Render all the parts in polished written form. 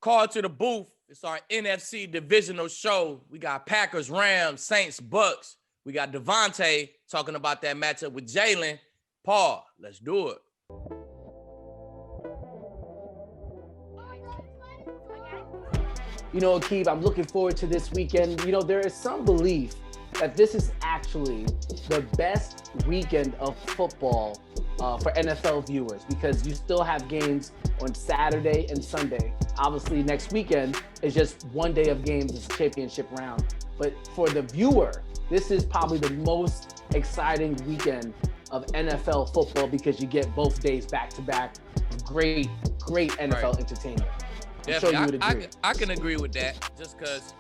Call to the booth. It's our NFC Divisional show. We got Packers, Rams, Saints, Bucs. We got Devontae talking about that matchup with Jalen. Paul, let's do it. You know, Aqib, I'm looking forward to this weekend. You know, there is some belief that this is actually the best weekend of football for NFL viewers because you still have games on Saturday and Sunday. Obviously, next weekend is just one day of games. It's a championship round. But for the viewer, this is probably the most exciting weekend of NFL football because you get both days back-to-back. Great NFL entertainment. I'm sure you would agree. I can agree with that just because,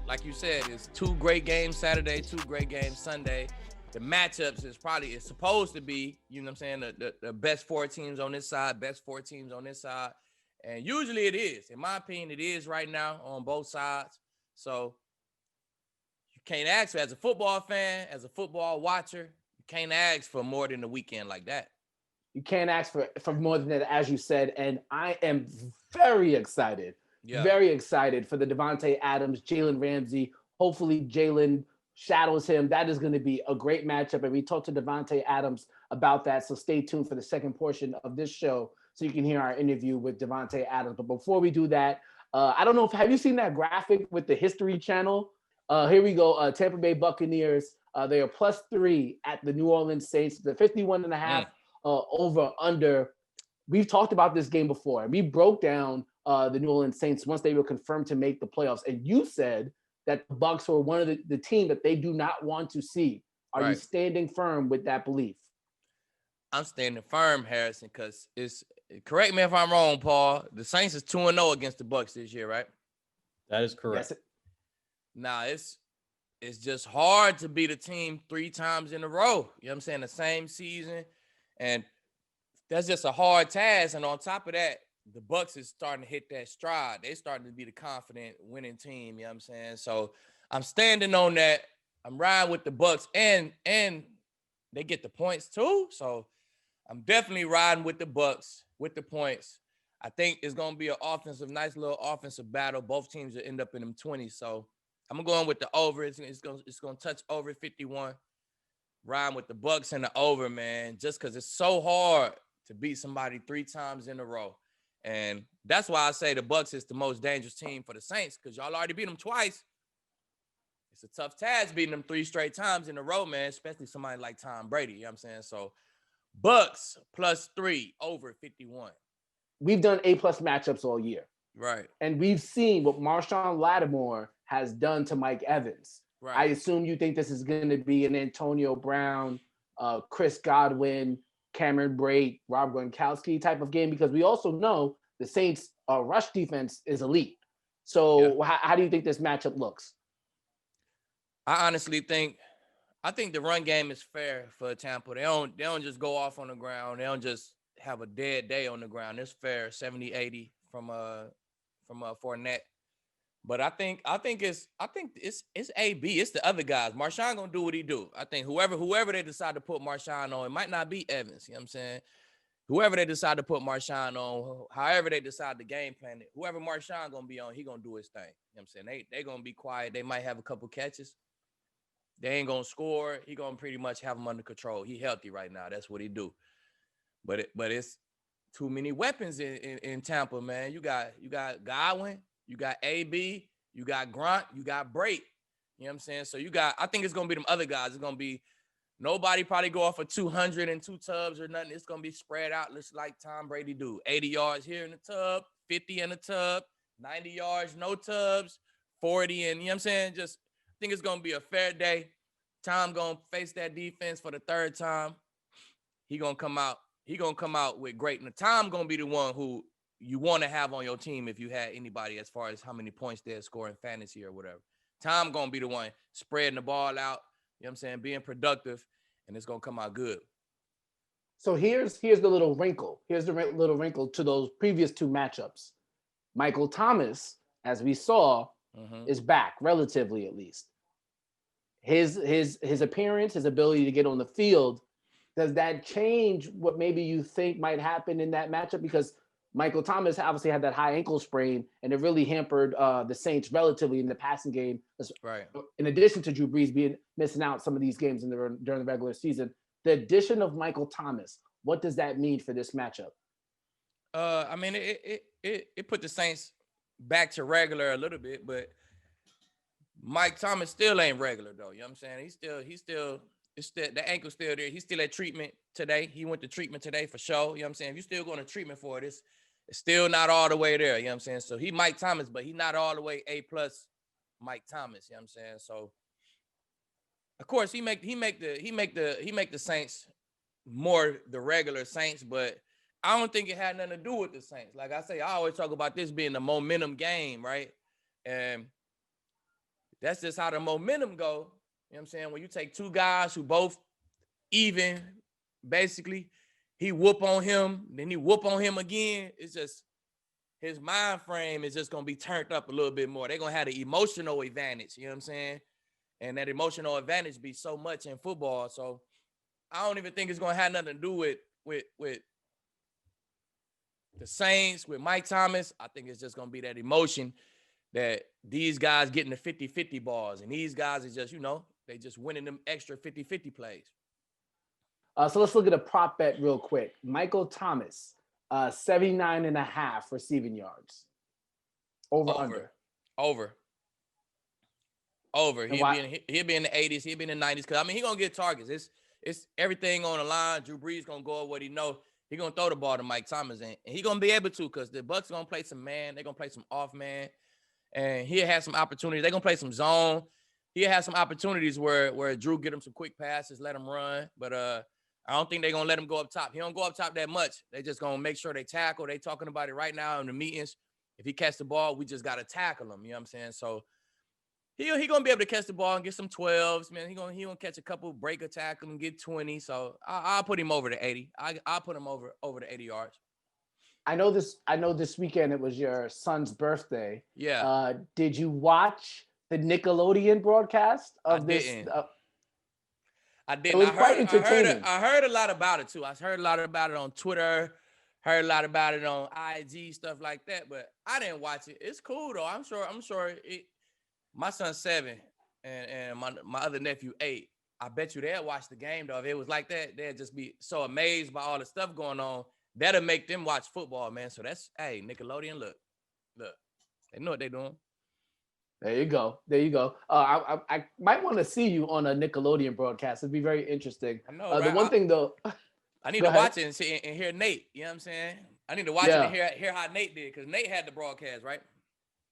like you said, it's two great games Saturday, two great games Sunday. The matchups is supposed to be, you know what I'm saying, the best four teams on this side, best four teams on this side. And usually it is. In my opinion, it is right now on both sides. So you can't ask for, as a football fan, as a football watcher, you can't ask for more than a weekend like that. You can't ask for more than that, as you said. And I am very excited for the Devontae Adams, Jalen Ramsey. Hopefully Jalen shadows him. That is going to be a great matchup. And we talked to Devontae Adams about that. So stay tuned for the second portion of this show so you can hear our interview with Devontae Adams. But before we do that, I don't know have you seen that graphic with the History Channel? Here we go. Tampa Bay Buccaneers. They are +3 at the New Orleans Saints. The 51.5 over under. We've talked about this game before. We broke down the New Orleans Saints once they were confirmed to make the playoffs. And you said that the Bucs were one of the team that they do not want to see. Are you standing firm with that belief? I'm standing firm, Harrison, because correct me if I'm wrong, Paul. The Saints is 2-0 against the Bucs this year, right? That is correct. Yes. Now it's just hard to beat a team 3 times in a row. You know what I'm saying? The same season. And that's just a hard task. And on top of that, the Bucs is starting to hit that stride. They're starting to be the confident winning team. You know what I'm saying? So I'm standing on that. I'm riding with the Bucs, and they get the points too. So I'm definitely riding with the Bucs with the points. I think it's gonna be nice little offensive battle. Both teams will end up in them 20s. So I'm going with the over. It's gonna touch over 51. Riding with the Bucs and the over, man, just because it's so hard to beat somebody 3 times in a row. And that's why I say the Bucs is the most dangerous team for the Saints, because y'all already beat them twice. It's a tough task beating them 3 straight times in a row, man, especially somebody like Tom Brady, you know what I'm saying? So Bucs +3 over 51. We've done A+ matchups all year. Right. And we've seen what Marshawn Lattimore has done to Mike Evans. Right. I assume you think this is going to be an Antonio Brown, Chris Godwin, Cameron Brate, Rob Gronkowski type of game, because we also know the Saints' rush defense is elite. So how do you think this matchup looks? I honestly think the run game is fair for Tampa. They don't just go off on the ground. They don't just have a dead day on the ground. It's fair, 70-80 from Fournette. But I think it's AB. It's the other guys. Marshawn gonna do what he do. I think whoever they decide to put Marshawn on, it might not be Evans. You know what I'm saying? Whoever they decide to put Marshawn on, however they decide to game plan it, whoever Marshawn gonna be on, he gonna do his thing. You know what I'm saying? They gonna be quiet. They might have a couple catches. They ain't gonna score. He gonna pretty much have them under control. He healthy right now. That's what he do. But it's too many weapons in Tampa, man. You got Godwin. You got AB, you got Gronk, you got Brate. You know what I'm saying? So I think it's going to be them other guys. It's going to be nobody probably go off for 200 and 2 tubs or nothing. It's going to be spread out just like Tom Brady do. 80 yards here in the tub, 50 in the tub, 90 yards, no tubs, 40. And you know what I'm saying? I think it's going to be a fair day. Tom going to face that defense for the 3rd time. He going to come out with great. And Tom going to be the one who you want to have on your team if you had anybody as far as how many points they're scoring fantasy or whatever. Tom going to be the one spreading the ball out, you know what I'm saying, being productive, and it's going to come out good. So here's the little wrinkle. Here's the little wrinkle to those previous 2 matchups. Michael Thomas, as we saw, is back, relatively at least. His appearance, his ability to get on the field, does that change what maybe you think might happen in that matchup? Because Michael Thomas obviously had that high ankle sprain, and it really hampered the Saints relatively in the passing game. Right. In addition to Drew Brees missing out some of these games during the regular season, the addition of Michael Thomas, what does that mean for this matchup? I mean, it put the Saints back to regular a little bit, but Mike Thomas still ain't regular though. You know what I'm saying? It's still the ankle's still there. He's still at treatment today. He went to treatment today for sure. You know what I'm saying? If you're still going to treatment for it, it's still not all the way there. You know what I'm saying? So he Mike Thomas, but he's not all the way A+ Mike Thomas. You know what I'm saying? So of course he make the Saints more the regular Saints, but I don't think it had nothing to do with the Saints. Like I say, I always talk about this being the momentum game, right? And that's just how the momentum go. You know what I'm saying? When you take two guys who both even, basically, he whoop on him, then he whoop on him again. It's just his mind frame is just going to be turned up a little bit more. They're going to have the emotional advantage, you know what I'm saying? And that emotional advantage be so much in football. So I don't even think it's going to have nothing to do with the Saints, with Mike Thomas. I think it's just going to be that emotion that these guys getting the 50-50 balls. And these guys is just, they just winning them extra 50-50 plays. So let's look at a prop bet real quick. Michael Thomas, 79.5 receiving yards. Over. He'll be in the 80s. He'll be in the 90s. Because, I mean, he's going to get targets. It's everything on the line. Drew Brees going to go with what he know. He's going to throw the ball to Mike Thomas. And he's going to be able to, because the Bucs going to play some man. They're going to play some off man. And he'll have some opportunities. They're going to play some zone. He'll have some opportunities where Drew get him some quick passes, let him run. But I don't think they're going to let him go up top. He don't go up top that much. They just going to make sure they tackle. They talking about it right now in the meetings. If he catch the ball, we just got to tackle him. You know what I'm saying? So he going to be able to catch the ball and get some 12s, man. He gonna catch a couple, break a tackle and get 20. So I'll put him over the 80. I'll put him over the 80 yards. I know this weekend it was your son's birthday. Yeah. Did you watch the Nickelodeon broadcast of this? I didn't. It was quite entertaining. I heard a lot about it too. I heard a lot about it on Twitter. Heard a lot about it on IG, stuff like that. But I didn't watch it. It's cool though. I'm sure it. My son's 7 and my other nephew 8. I bet you they'll watch the game though. If it was like that, they'd just be so amazed by all the stuff going on. That'll make them watch football, man. So that's, hey, Nickelodeon, look. They know what they're doing. There you go. I might want to see you on a Nickelodeon broadcast. It'd be very interesting. I know, The one thing, though. I need to watch it and see and hear Nate. You know what I'm saying? I need to watch it and hear how Nate did, because Nate had the broadcast, right?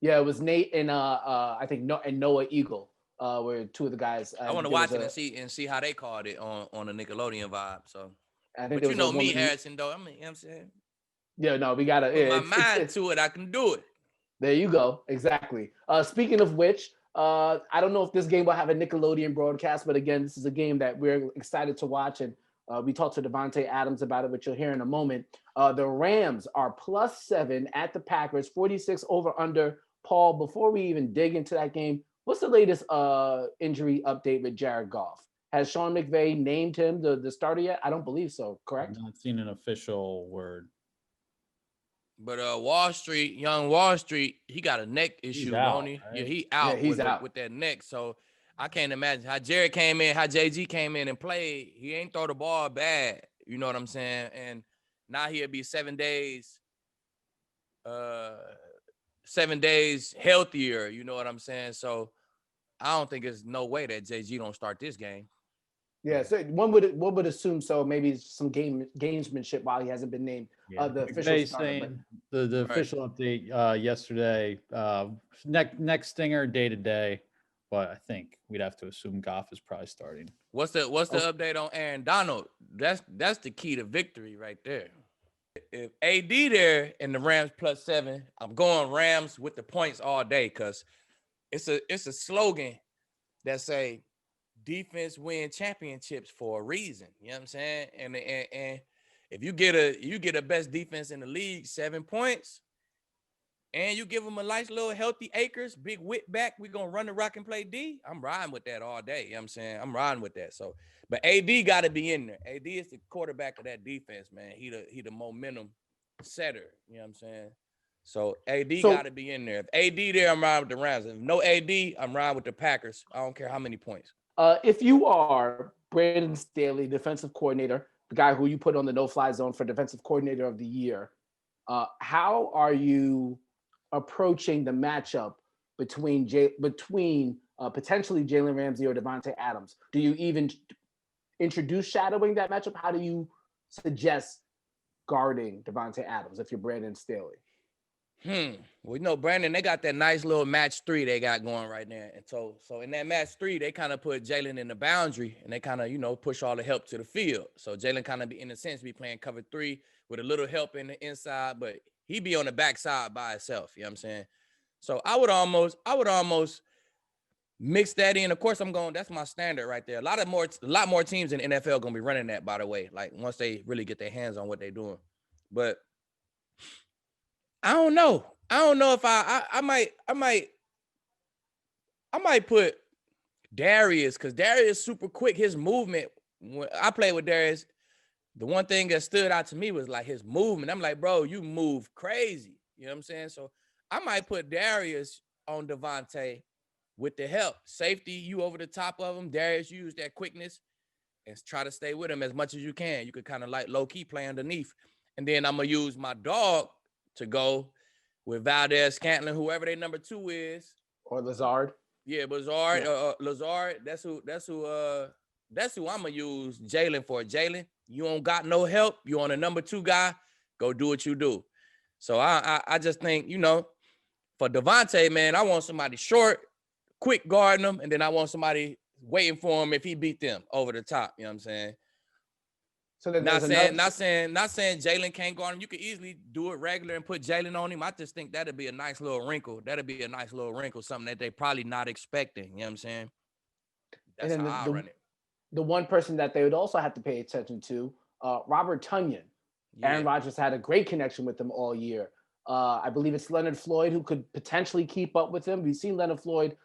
Yeah, it was Nate and I think Noah Eagle were two of the guys. I want to watch it and see how they called it on the Nickelodeon vibe. So, I think, but you know me, Harrison, though. I mean, you know what I'm saying? Yeah, no, we gotta put my mind to it. I can do it. There you go. Exactly. Speaking of which, I don't know if this game will have a Nickelodeon broadcast, but again, this is a game that we're excited to watch, and we talked to Davante Adams about it, which you'll hear in a moment. The Rams are +7 at the Packers, 46 over under. Paul, before we even dig into that game, what's the latest injury update with Jared Goff? Has Sean McVay named him the starter yet? I don't believe so, correct? I've not seen an official word. But Wall Street, young Wall Street, he got a neck issue, don't he? Right? Yeah, he out, with that neck. So I can't imagine how Jared came in, how JG came in and played. He ain't throw the ball bad. You know what I'm saying? And now he'll be 7 days 7 days healthier, you know what I'm saying? So I don't think there's no way that JG don't start this game. Yeah, so one would assume so. Maybe some gamesmanship while he hasn't been named the official starter. The official update yesterday, neck stinger day to day, but I think we'd have to assume Goff is probably starting. What's the update on Aaron Donald? That's the key to victory right there. If AD there and the Rams +7, I'm going Rams with the points all day, because it's a slogan that say defense win championships for a reason. You know what I'm saying? And if you get a best defense in the league, 7 points, and you give them a nice little healthy Akers, big whip back, we're gonna run the rock and play D. I'm riding with that all day. You know what I'm saying? I'm riding with that. So, but AD got to be in there. AD is the quarterback of that defense, man. He the momentum setter. You know what I'm saying? So AD So- got to be in there. If AD there, I'm riding with the Rams. If no AD, I'm riding with the Packers. I don't care how many points. If you are Brandon Staley, defensive coordinator, the guy who you put on the no-fly zone for defensive coordinator of the year, how are you approaching the matchup between potentially Jalen Ramsey or Devontae Adams? Do you even introduce shadowing that matchup? How do you suggest guarding Devontae Adams if you're Brandon Staley? Well, you know, Brandon, they got that nice little match 3 they got going right now. And so in that match 3, they kind of put Jalen in the boundary and they kind of, you know, push all the help to the field. So Jalen kind of in a sense be playing cover 3 with a little help in the inside, but he be on the backside by himself. You know what I'm saying? So I would almost mix that in. Of course, that's my standard right there. A lot more teams in the NFL gonna be running that, by the way, like once they really get their hands on what they're doing. But I don't know. I don't know if I might put Darius, because Darius is super quick. His movement, when I played with Darius, the one thing that stood out to me was like his movement. I'm like, bro, you move crazy. You know what I'm saying? So I might put Darius on Devontae with the help. Safety, you over the top of him. Darius, use that quickness and try to stay with him as much as you can. You could kind of like low-key play underneath. And then I'm going to use my dog to go with Valdez Scantling, whoever their number 2 is. Or Lazard. Yeah, Lazard. That's who I'm going to use Jalen for. Jalen, you don't got no help. You on a number 2 guy. Go do what you do. So I just think, you know, for Devontae, man, I want somebody short, quick guarding him, and then I want somebody waiting for him if he beat them over the top. You know what I'm saying? So not saying Jalen can't guard him. You could easily do it regular and put Jalen on him. I just think that'd be a nice little wrinkle. Something that they probably not expecting. You know what I'm saying? That's how I run it. The one person that they would also have to pay attention to, Robert Tonyan. Yeah. Aaron Rodgers had a great connection with him all year. I believe it's Leonard Floyd who could potentially keep up with him. We've seen Leonard Floyd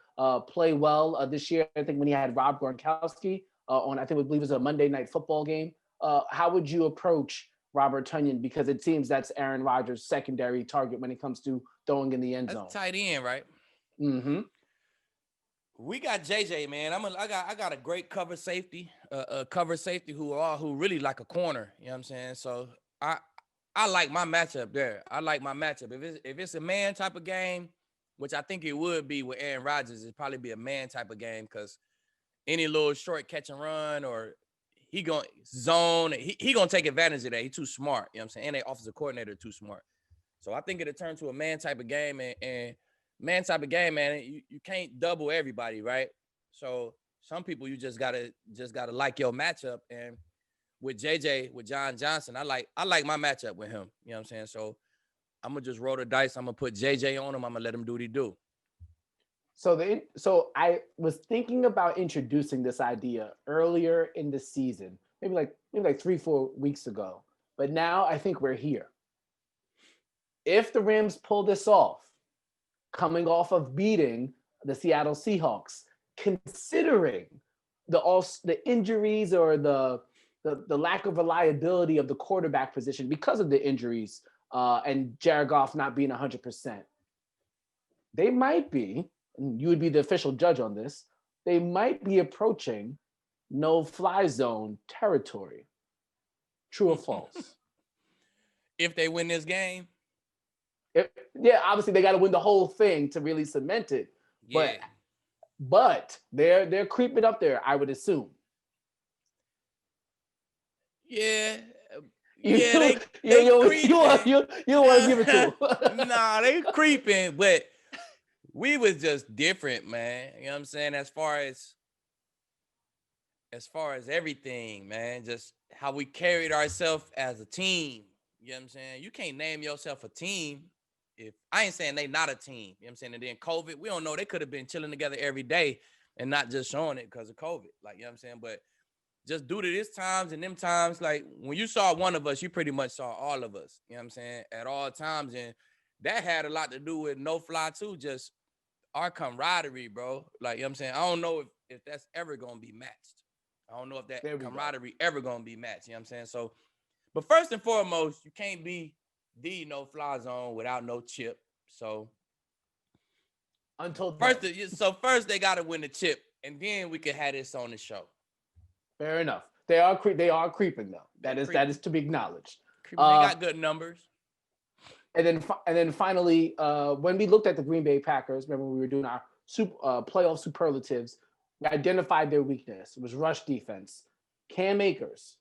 play well this year. I think when he had Rob Gronkowski on, I believe it was a Monday Night Football game. How would you approach Robert Tonyan? Because it seems that's Aaron Rodgers' secondary target when it comes to throwing in the end zone. That's tight end, right? Mm-hmm. We got JJ, man. I got a great cover safety, who really like a corner. You know what I'm saying? So I like my matchup there. If it's a man type of game, which I think it would be with Aaron Rodgers, it'd probably be a man type of game because any little short catch and run or he gonna zone, he gonna take advantage of that. He's too smart. You know what I'm saying? And their offensive coordinator too smart. So I think it'll turn to a man type of game and man type of game, man, you can't double everybody, right? So some people you just gotta like your matchup. And with JJ, with John Johnson, I like my matchup with him. You know what I'm saying? So I'm gonna just roll the dice. I'm gonna put JJ on him. I'm gonna let him do what he do. So I was thinking about introducing this idea earlier in the season, maybe like 3-4 weeks ago. But now I think we're here. If the Rams pull this off, coming off of beating the Seattle Seahawks, considering the injuries or the lack of reliability of the quarterback position because of the injuries and Jared Goff not being 100%, they might be, and you would be the official judge on this, they might be approaching no-fly zone territory. True or false? If they win this game? Yeah, obviously they got to win the whole thing to really cement it. Yeah. But they're creeping up there, I would assume. Yeah. You want to give it to them. Nah, they creeping, but we was just different, man. You know what I'm saying? As far as everything, man, just how we carried ourselves as a team. You know what I'm saying? You can't name yourself a team. If I ain't saying they not a team, you know what I'm saying? And then COVID, we don't know. They could have been chilling together every day and not just showing it because of COVID. Like, you know what I'm saying? But just due to this times and them times, like when you saw one of us, you pretty much saw all of us, you know what I'm saying? At all times. And that had a lot to do with no fly too, just our camaraderie, bro. Like, you know what I'm saying? I don't know if that's ever going to be matched. I don't know if that camaraderie ever going to be matched, you know what I'm saying? So, but first and foremost, you can't be the no-fly zone without no chip. So until first they got to win the chip, and then we could have this on the show. Fair enough. They are creeping though. That is to be acknowledged. They got good numbers. And then finally, when we looked at the Green Bay Packers, remember we were doing our playoff superlatives, we identified their weakness. It was rush defense. Cam Akers,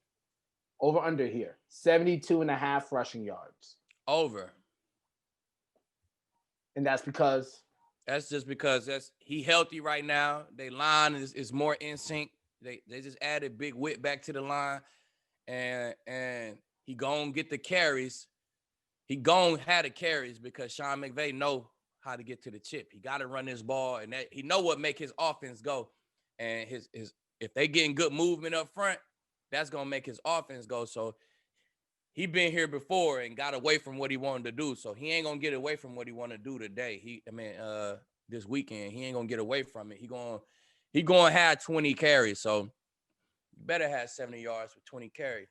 over under here, 72.5 rushing yards. Over. And that's because? That's just because he healthy right now. Their line is more in sync. They just added Big Whit back to the line, and he gonna get the carries. He gonna have the carries because Sean McVay know how to get to the chip. He got to run this ball, and he know what make his offense go. And his if they getting good movement up front, that's gonna make his offense go. So he been here before and got away from what he wanted to do. So he ain't gonna get away from what he want to do today. This weekend he ain't gonna get away from it. He gonna have 20 carries. So you better have 70 yards with 20 carries.